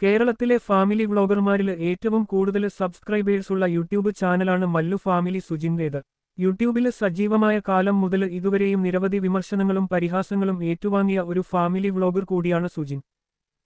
കേരളത്തിലെ ഫാമിലി വ്ളോഗർമാരിൽ ഏറ്റവും കൂടുതൽ സബ്സ്ക്രൈബേഴ്സുള്ള യൂട്യൂബ് ചാനലാണ് മല്ലു ഫാമിലി സുജിന്റേത്. യൂട്യൂബിൽ സജീവമായ കാലം മുതൽ ഇതുവരെയും നിരവധി വിമർശനങ്ങളും പരിഹാസങ്ങളും ഏറ്റുവാങ്ങിയ ഒരു ഫാമിലി വ്ളോഗർ കൂടിയാണ് സുജിൻ.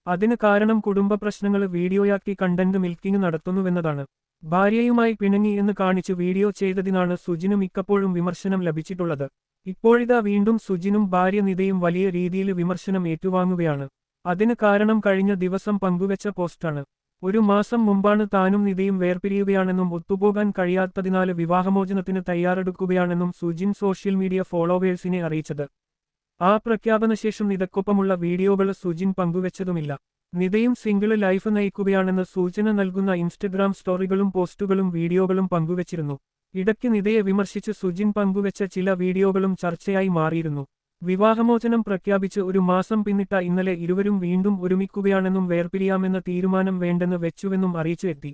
അതിന് കാരണം കുടുംബ പ്രശ്നങ്ങൾ വീഡിയോയാക്കി കണ്ടന്റ് മിൽക്കിംഗ് നടത്തുന്നുവെന്നതാണ്. ഭാര്യയുമായി പിണങ്ങി എന്ന് കാണിച്ച് വീഡിയോ ചെയ്തതിനാണ് സുജിന് മിക്കപ്പോഴും വിമർശനം ലഭിച്ചിട്ടുള്ളത്. ഇപ്പോഴിതാ വീണ്ടും സുജിനും ഭാര്യ നിതയും വലിയ രീതിയിൽ വിമർശനം ഏറ്റുവാങ്ങുകയാണ്. അതിന് കാരണം കഴിഞ്ഞ ദിവസം പങ്കുവെച്ച പോസ്റ്റാണ്. ഒരു മാസം മുമ്പാണ് താനും നിതയും വേർപിരിയുകയാണെന്നും ഒത്തുപോകാൻ കഴിയാത്തതിനാൽ വിവാഹമോചനത്തിന് തയ്യാറെടുക്കുകയാണെന്നും സുജിൻ സോഷ്യൽ മീഡിയ ഫോളോവേഴ്സിനെ അറിയിച്ചത്. ആ പ്രഖ്യാപനശേഷം നിതക്കൊപ്പമുള്ള വീഡിയോകൾ സുജിൻ പങ്കുവെച്ചതുമില്ല. നിതയും സിംഗിള് ലൈഫ് നയിക്കുകയാണെന്ന് സൂചന നൽകുന്ന ഇൻസ്റ്റഗ്രാം സ്റ്റോറികളും പോസ്റ്റുകളും വീഡിയോകളും പങ്കുവച്ചിരുന്നു. ഇടയ്ക്ക് നിതയെ വിമർശിച്ച് സുജിൻ പങ്കുവെച്ച ചില വീഡിയോകളും ചർച്ചയായി മാറിയിരുന്നു. വിവാഹമോചനം പ്രഖ്യാപിച്ച് ഒരു മാസം പിന്നിട്ട ഇന്നലെ ഇരുവരും വീണ്ടും ഒരുമിക്കുകയാണെന്നും വേർപിരിയാമെന്ന തീരുമാനം വേണ്ടെന്ന് വെച്ചുവെന്നും അറിയിച്ചു എത്തി.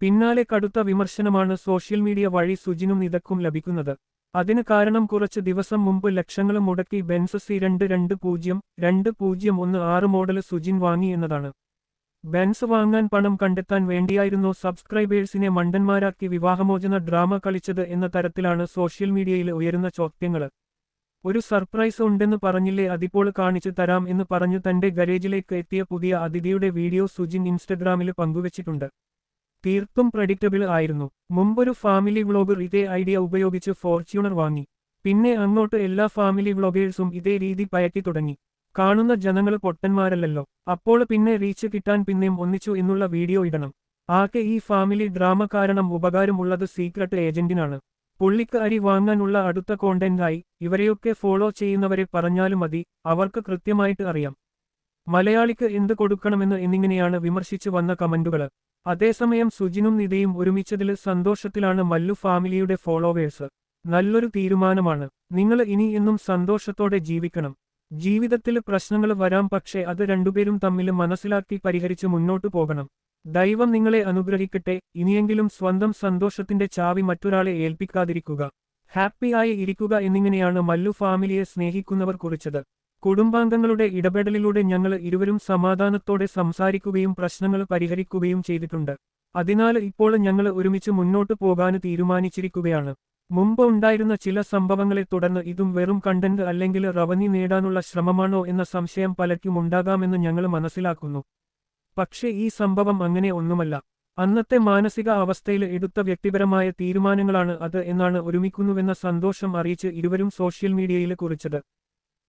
പിന്നാലെ കടുത്ത വിമർശനമാണ് സോഷ്യൽ മീഡിയ വഴി സുജിനും നിതക്കും ലഭിക്കുന്നത്. അതിന് കാരണം കുറച്ച് ദിവസം മുമ്പ് ലക്ഷങ്ങൾ മുടക്കി ബെൻസ് C220-201R മോഡൽ സുജിൻ വാങ്ങി എന്നതാണ്. ബെൻസ് വാങ്ങാൻ പണം കണ്ടെത്താൻ വേണ്ടിയായിരുന്നോ സബ്സ്ക്രൈബേഴ്സിനെ മണ്ടന്മാരാക്കി വിവാഹമോചന ഡ്രാമ കളിച്ചത് എന്ന തരത്തിലാണ് സോഷ്യൽ മീഡിയയിൽ ഉയരുന്ന ചോദ്യങ്ങൾ. ഒരു സർപ്രൈസ് ഉണ്ടെന്ന് പറഞ്ഞില്ലേ, അതിപ്പോൾ കാണിച്ചു തരാം എന്ന് പറഞ്ഞു തന്റെ ഗരേജിലേക്ക് എത്തിയ പുതിയ അതിഥിയുടെ വീഡിയോ സുജിൻ ഇൻസ്റ്റഗ്രാമിൽ പങ്കുവച്ചിട്ടുണ്ട്. തീർത്തും പ്രഡിക്റ്റബിൾ ആയിരുന്നു. മുമ്പൊരു ഫാമിലി വ്ളോഗർ ഇതേ ഐഡിയ ഉപയോഗിച്ച് ഫോർച്യൂണർ വാങ്ങി. പിന്നെ അങ്ങോട്ട് എല്ലാ ഫാമിലി വ്ളോഗേഴ്സും ഇതേ രീതി പയറ്റി തുടങ്ങി. കാണുന്ന ജനങ്ങൾ പൊട്ടന്മാരല്ലല്ലോ, അപ്പോൾ പിന്നെ റീച്ച് കിട്ടാൻ പിന്നെയും ഒന്നിച്ചു എന്നുള്ള വീഡിയോ ഇടണം. ആകെ ഈ ഫാമിലി ഡ്രാമ കാരണം ഉപകാരം ഉള്ളത് സീക്രട്ട് ഏജന്റിനാണ്. പുള്ളിക്ക് അരി വാങ്ങാനുള്ള അടുത്ത കോണ്ടന്റായി ഇവരെയൊക്കെ ഫോളോ ചെയ്യുന്നവരെ പറഞ്ഞാലും മതി, അവർക്ക് കൃത്യമായിട്ട് അറിയാം മലയാളിക്ക് എന്ത് കൊടുക്കണമെന്ന് എന്നിങ്ങനെയാണ് വിമർശിച്ചു വന്ന കമന്റുകള്. അതേസമയം സുജിനും നിതയും ഒരുമിച്ചതിൽ സന്തോഷത്തിലാണ് മല്ലു ഫാമിലിയുടെ ഫോളോവേഴ്സ്. നല്ലൊരു തീരുമാനമാണ്. നിങ്ങൾ ഇനി എന്നും സന്തോഷത്തോടെ ജീവിക്കണം. ജീവിതത്തിൽ പ്രശ്നങ്ങൾ വരാം, പക്ഷേ അത് രണ്ടുപേരും തമ്മിൽ മനസ്സിലാക്കി പരിഹരിച്ച് മുന്നോട്ടു പോകണം. ദൈവം നിങ്ങളെ അനുഗ്രഹിക്കട്ടെ. ഇനിയെങ്കിലും സ്വന്തം സന്തോഷത്തിന്റെ ചാവി മറ്റൊരാളെ ഏൽപ്പിക്കാതിരിക്കുക, ഹാപ്പി ആയി ഇരിക്കുക എന്നിങ്ങനെയാണ് മല്ലു ഫാമിലിയെ സ്നേഹിക്കുന്നവർ കുറിച്ചത്. കുടുംബാംഗങ്ങളുടെ ഇടപെടലിലൂടെ ഞങ്ങൾ ഇരുവരും സമാധാനത്തോടെ സംസാരിക്കുകയും പ്രശ്നങ്ങൾ പരിഹരിക്കുകയും ചെയ്തിട്ടുണ്ട്. അതിനാൽ ഇപ്പോൾ ഞങ്ങൾ ഒരുമിച്ച് മുന്നോട്ടു പോകാൻ തീരുമാനിച്ചിരിക്കുകയാണ്. മുമ്പ് ഉണ്ടായിരുന്ന ചില സംഭവങ്ങളെ തുടർന്ന് ഇതും വെറും കണ്ടന്റ് അല്ലെങ്കിൽ റവന്യൂ നേടാനുള്ള ശ്രമമാണോ എന്ന സംശയം പലർക്കും ഉണ്ടാകാമെന്ന് ഞങ്ങൾ മനസ്സിലാക്കുന്നു. പക്ഷേ ഈ സംഭവം അങ്ങനെ ഒന്നുമല്ല. അന്നത്തെ മാനസിക അവസ്ഥയിൽ എടുത്ത വ്യക്തിപരമായ തീരുമാനങ്ങളാണ് അത് എന്നാണ് ഒരുമിക്കുന്നുവെന്ന സന്തോഷം അറിയിച്ച് ഇരുവരും സോഷ്യൽ മീഡിയയിൽ കുറിച്ചത്.